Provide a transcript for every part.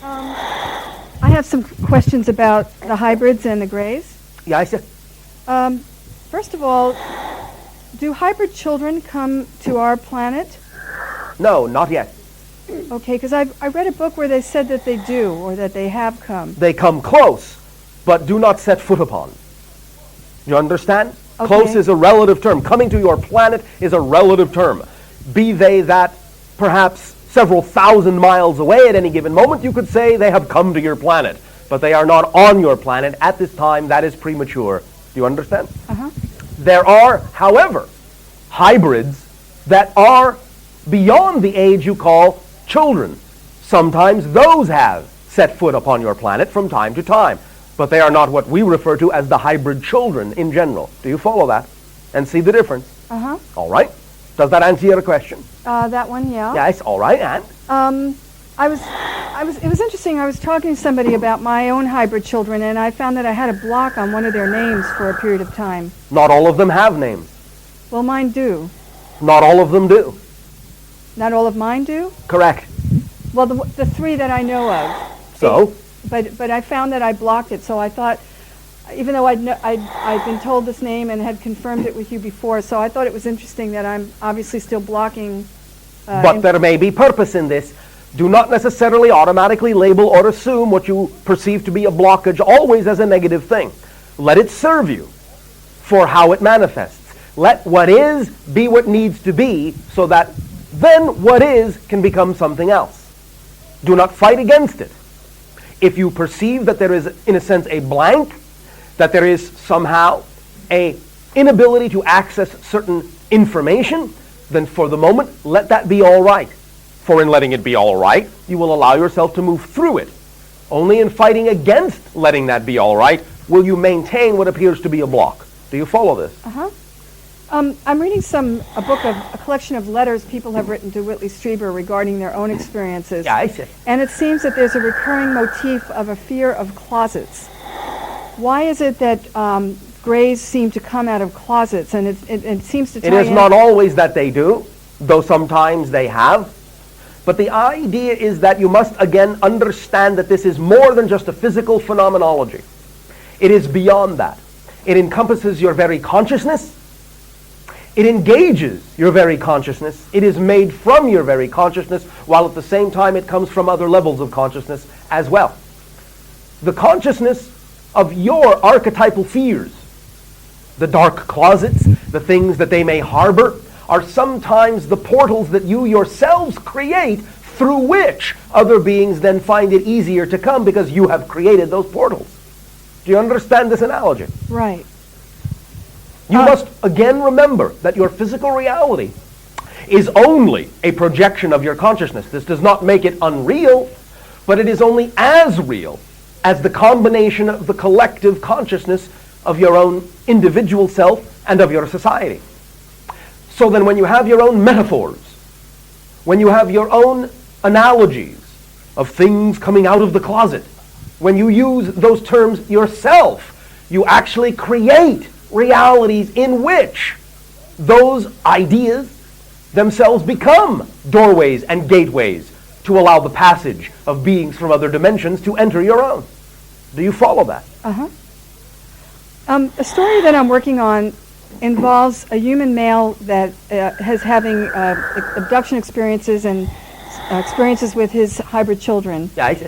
I have some questions about the hybrids and the grays. Yes? First of all, do hybrid children come to our planet? No, not yet. Okay, because I read a book where they said that they do, or that they have come. They come close, but do not set foot upon. You understand? Okay. Close is a relative term. Coming to your planet is a relative term. Be they that perhaps several thousand miles away at any given moment, you could say they have come to your planet. But they are not on your planet at this time. That is premature. Do you understand? Uh-huh. There are, however, hybrids that are beyond the age you call children. Sometimes those have set foot upon your planet from time to time. But they are not what we refer to as the hybrid children in general. Do you follow that? And see the difference? Uh-huh. All right. Does that answer your question? That one, yeah. Yes, all right, and? It was interesting. I was talking to somebody about my own hybrid children, and I found that I had a block on one of their names for a period of time. Not all of them have names. Well, mine do. Not all of them do. Not all of mine do? Correct. Well, the three that I know of. So? But I found that I blocked it, so I thought, even though I'd been told this name and had confirmed it with you before, so I thought it was interesting that I'm obviously still blocking. But there may be purpose in this. Do not necessarily automatically label or assume what you perceive to be a blockage always as a negative thing. Let it serve you for how it manifests. Let what is be what needs to be, so that then what is can become something else. Do not fight against it. If you perceive that there is, in a sense, a blank, that there is somehow a inability to access certain information, then for the moment, let that be all right. For in letting it be all right, you will allow yourself to move through it. Only in fighting against letting that be all right will you maintain what appears to be a block. Do you follow this? Uh-huh. I'm reading a collection of letters people have written to Whitley Strieber regarding their own experiences. Yeah, I see. And it seems that there's a recurring motif of a fear of closets. Why is it that grays seem to come out of closets? And it seems to tie in. It is not always that they do, though sometimes they have. But the idea is that you must again understand that this is more than just a physical phenomenology. It is beyond that. It encompasses your very consciousness. It engages your very consciousness. It is made from your very consciousness, while at the same time it comes from other levels of consciousness as well. The consciousness of your archetypal fears, the dark closets, the things that they may harbor, are sometimes the portals that you yourselves create, through which other beings then find it easier to come because you have created those portals. Do you understand this analogy? Right. You must again remember that your physical reality is only a projection of your consciousness. This does not make it unreal, but it is only as real as the combination of the collective consciousness of your own individual self and of your society. So then when you have your own metaphors, when you have your own analogies of things coming out of the closet, when you use those terms yourself, you actually create realities in which those ideas themselves become doorways and gateways to allow the passage of beings from other dimensions to enter your own. Do you follow that? Uh-huh. A story that I'm working on involves a human male that has having abduction experiences and experiences with his hybrid children. Yeah, I see.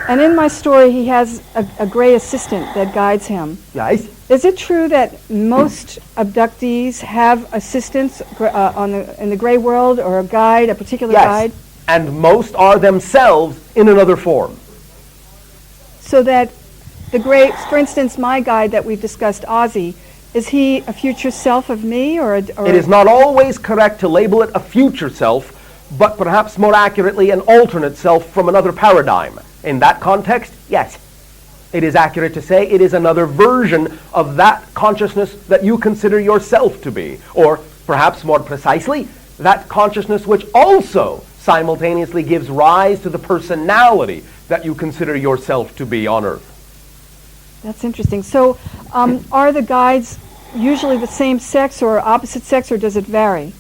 And in my story, he has a gray assistant that guides him. Yeah, I see. Is it true that most abductees have assistants in the gray world, or a guide, a particular guide? Yes, and most are themselves in another form. So that the gray, for instance, my guide that we've discussed, Ozzy, is he a future self of me, or It is not always correct to label it a future self, but perhaps more accurately an alternate self from another paradigm. In that context, yes. It is accurate to say it is another version of that consciousness that you consider yourself to be, or perhaps more precisely, that consciousness which also simultaneously gives rise to the personality that you consider yourself to be on Earth. That's interesting. So are the guides usually the same sex or opposite sex, or does it vary?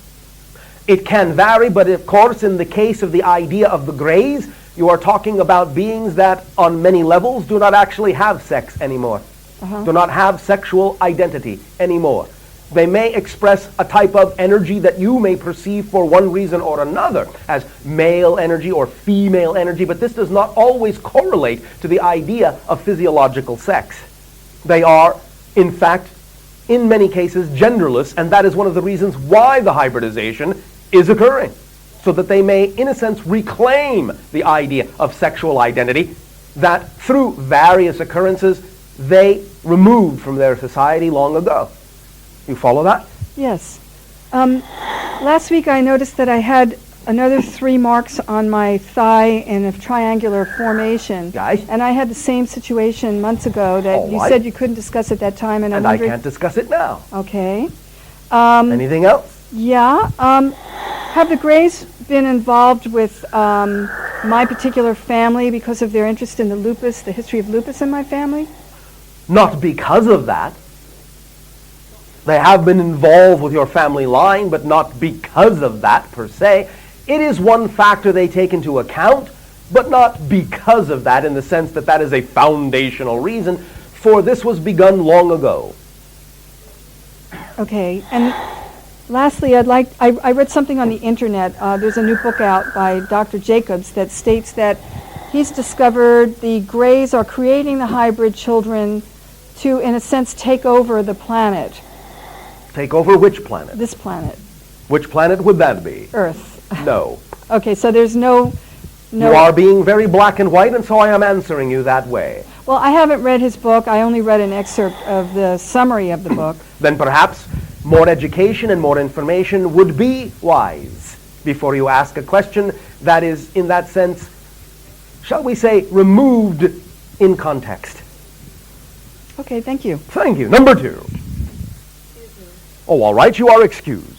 It can vary, but of course in the case of the idea of the Greys, you are talking about beings that on many levels do not actually have sex anymore, do not have sexual identity anymore. They may express a type of energy that you may perceive for one reason or another as male energy or female energy, but this does not always correlate to the idea of physiological sex. They are, in fact, in many cases, genderless, and that is one of the reasons why the hybridization is occurring, so that they may, in a sense, reclaim the idea of sexual identity that, through various occurrences, they removed from their society long ago. You follow that? Yes. Last week I noticed that I had another 3 marks on my thigh in a triangular formation. Yes. And I had the same situation months ago that All you right. said you couldn't discuss at that time. And I'm I wondering, can't discuss it now. Okay. Anything else? Yeah. Have the Greys been involved with my particular family because of their interest in the lupus, the history of lupus in my family? Not because of that. They have been involved with your family line, but not because of that per se. It is one factor they take into account, but not because of that, in the sense that that is a foundational reason, for this was begun long ago. Okay. And lastly, I read something on the internet. There's a new book out by Dr. Jacobs that states that he's discovered the Greys are creating the hybrid children to, in a sense, take over the planet. Take over which planet? This planet. Which planet would that be? Earth. No. Okay, so there's no... You are being very black and white, and so I am answering you that way. Well, I haven't read his book. I only read an excerpt of the summary of the book. Then perhaps more education and more information would be wise before you ask a question that is, in that sense, shall we say, removed in context. Okay, thank you. Thank you. Number 2. Oh, all right, you are excused.